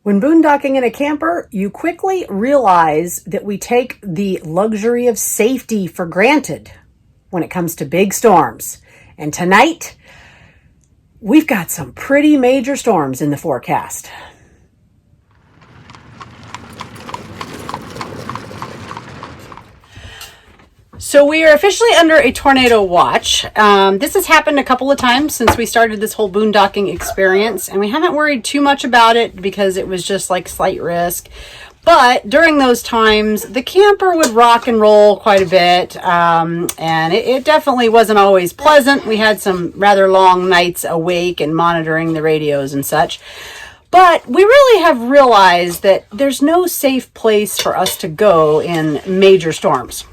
When boondocking in a camper, you quickly realize that we take the luxury of safety for granted when it comes to big storms. And tonight, we've got some pretty major storms in the forecast. So we are officially under a tornado watch. This has happened a couple of times since we started this whole boondocking experience, and we haven't worried too much about it because it was just like slight risk. But during those times, the camper would rock and roll quite a bit, and it definitely wasn't always pleasant. We had some rather long nights awake and monitoring the radios and such. But we really have realized that there's no safe place for us to go in major storms.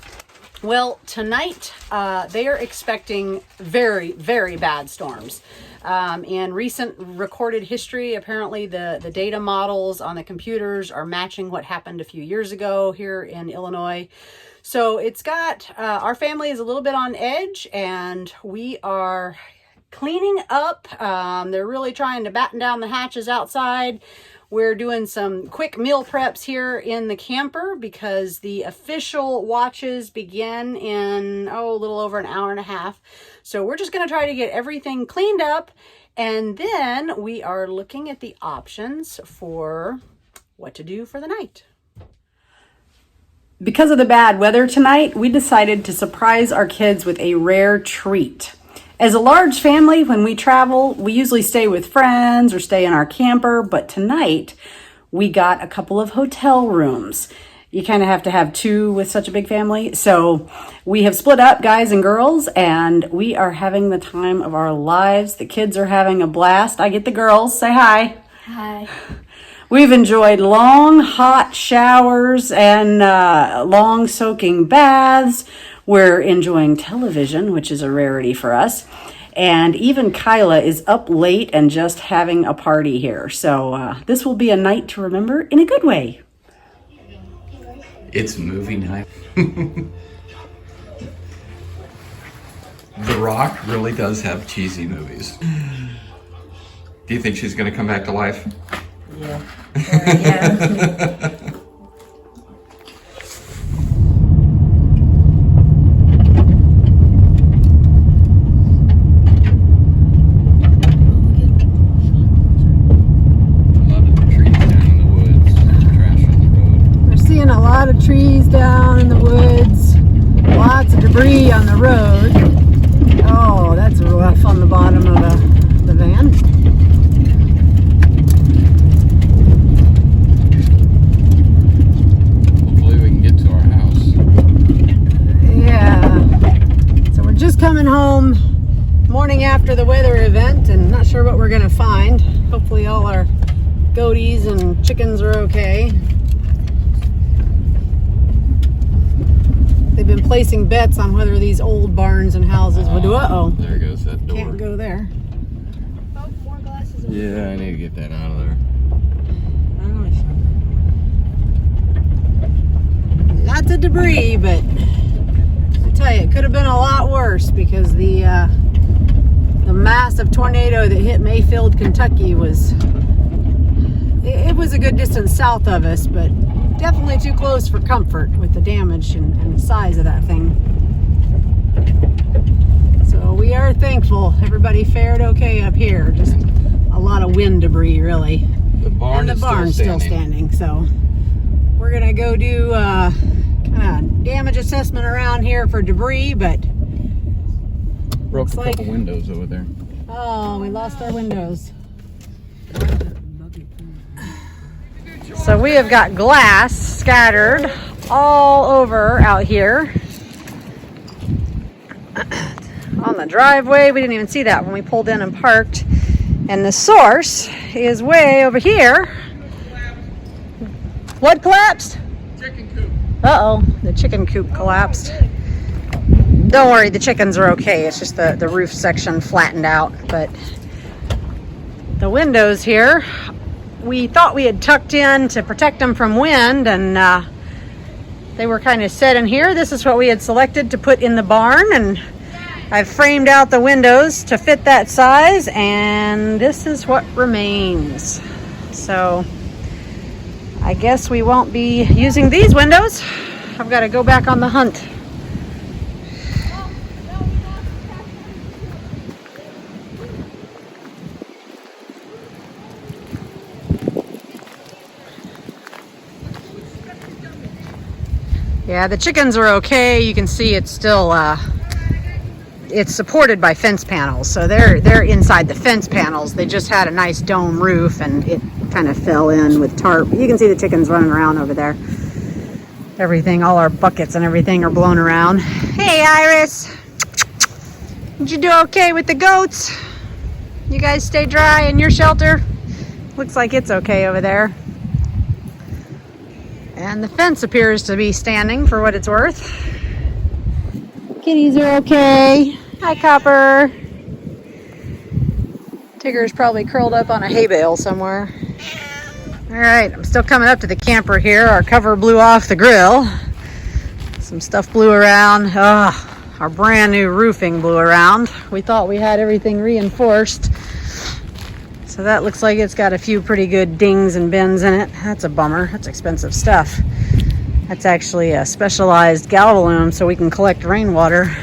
Well, tonight they are expecting very, very bad storms. In recent recorded history, apparently the data models on the computers are matching what happened a few years ago here in Illinois. So it's got, our family is a little bit on edge, and we are cleaning up. They're really trying to batten down the hatches outside. We're doing some quick meal preps here in the camper because the official watches begin in, a little over an hour and a half. So we're just going to try to get everything cleaned up. And then we are looking at the options for what to do for the night. Because of the bad weather tonight, we decided to surprise our kids with a rare treat. As a large family, when we travel, we usually stay with friends or stay in our camper, but tonight we got a couple of hotel rooms. You kind of have to have two with such a big family. So we have split up, guys and girls, and we are having the time of our lives. The kids are having a blast. I get the girls. Say hi. Hi. We've enjoyed long, hot showers and long soaking baths. We're enjoying television, which is a rarity for us. And even Kyla is up late and just having a party here. So this will be a night to remember in a good way. It's movie night. The Rock really does have cheesy movies. Do you think she's going to come back to life? Yeah. Yeah. Trees down in the woods, lots of debris on the road. Oh, that's rough on the bottom of the van. Hopefully we can get to our house. Yeah. So we're just coming home morning after the weather event and not sure what we're going to find. Hopefully all our goaties and chickens are okay. They've been placing bets on whether these old barns and houses would do. There goes that door. Can't go there. Oh, more glasses. Yeah, I need to get that out of there. Lots of debris, but I tell you, it could have been a lot worse because the massive tornado that hit Mayfield, Kentucky was a good distance south of us, but definitely too close for comfort with the damage and the size of that thing. So we are thankful everybody fared okay up here. Just a lot of wind debris, really. The barn and the barn's still standing. So we're gonna go do kind of damage assessment around here for debris, but broke a couple windows over there. Oh, we lost our windows. So we have got glass scattered all over out here. On the driveway, we didn't even see that when we pulled in and parked. And the source is way over here. What collapsed? Chicken coop. Uh-oh, the chicken coop collapsed. Don't worry, the chickens are okay. It's just the roof section flattened out. But the windows here, we thought we had tucked in to protect them from wind, and they were kind of set in here. This is what we had selected to put in the barn, and I've framed out the windows to fit that size, and this is what remains. So I guess we won't be using these windows. I've got to go back on the hunt. Yeah, the chickens are okay. You can see it's still it's supported by fence panels, so they're inside the fence panels. They just had a nice dome roof and it kind of fell in with tarp. You can see the chickens running around over there. Everything, all our buckets and everything are blown around. Hey Iris, did you do okay with the goats? You guys stay dry in your shelter? Looks like it's okay over there. And the fence appears to be standing for what it's worth. Kitties are okay. Hi, Copper. Tigger's probably curled up on a hay bale somewhere. All right, I'm still coming up to the camper here. Our cover blew off the grill. Some stuff blew around. Our brand new roofing blew around. We thought we had everything reinforced. So that looks like it's got a few pretty good dings and bends in it. That's a bummer. That's expensive stuff. That's actually a specialized galvalume so we can collect rainwater.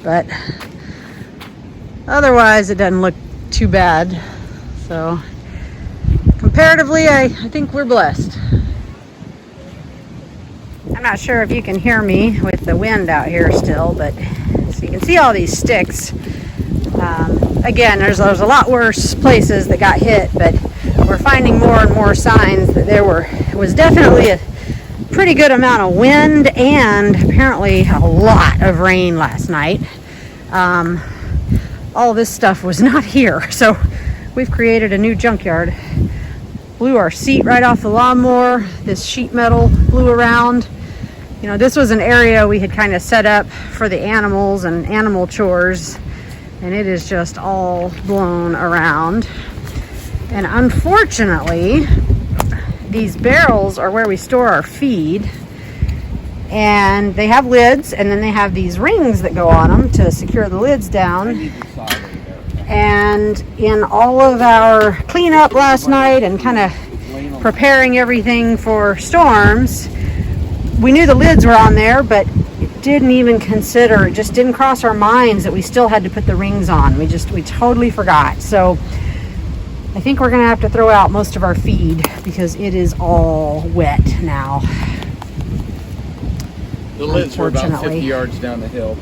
But otherwise it doesn't look too bad. So comparatively, I think we're blessed. I'm not sure if you can hear me with the wind out here still, but so you can see all these sticks. Again, there's a lot worse places that got hit, but we're finding more and more signs that there was definitely a pretty good amount of wind and apparently a lot of rain last night. All this stuff was not here, so we've created a new junkyard. Blew our seat right off the lawnmower. This sheet metal blew around. You know, this was an area we had kind of set up for the animals and animal chores, and it is just all blown around. And unfortunately, these barrels are where we store our feed, and they have lids, and then they have these rings that go on them to secure the lids down. And in all of our cleanup last night and kind of preparing everything for storms, we knew the lids were on there, but didn't even consider, it just didn't cross our minds that we still had to put the rings on. We totally forgot. So I think we're gonna have to throw out most of our feed because it is all wet now. The lids are about 50 yards down the hill.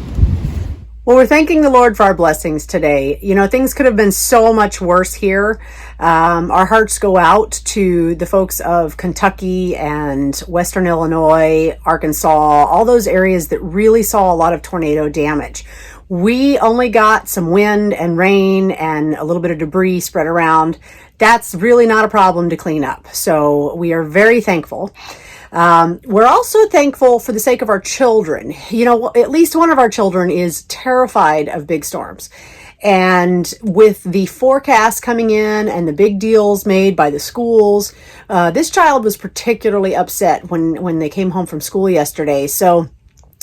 Well, we're thanking the Lord for our blessings today. You know, things could have been so much worse here. Our hearts go out to the folks of Kentucky and Western Illinois, Arkansas, all those areas that really saw a lot of tornado damage. We only got some wind and rain and a little bit of debris spread around. That's really not a problem to clean up. So we are very thankful. We're also thankful for the sake of our children. You know, at least one of our children is terrified of big storms. And with the forecast coming in and the big deals made by the schools, this child was particularly upset when they came home from school yesterday. So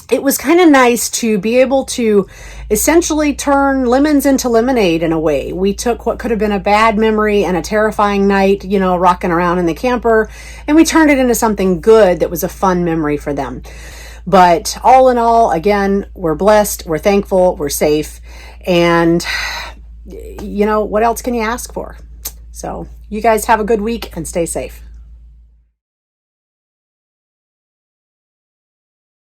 it was kind of nice to be able to essentially turn lemons into lemonade in a way. We took what could have been a bad memory and a terrifying night, you know, rocking around in the camper, and we turned it into something good that was a fun memory for them. But all in all, again, we're blessed, we're thankful, we're safe, and you know, what else can you ask for? So you guys have a good week and stay safe.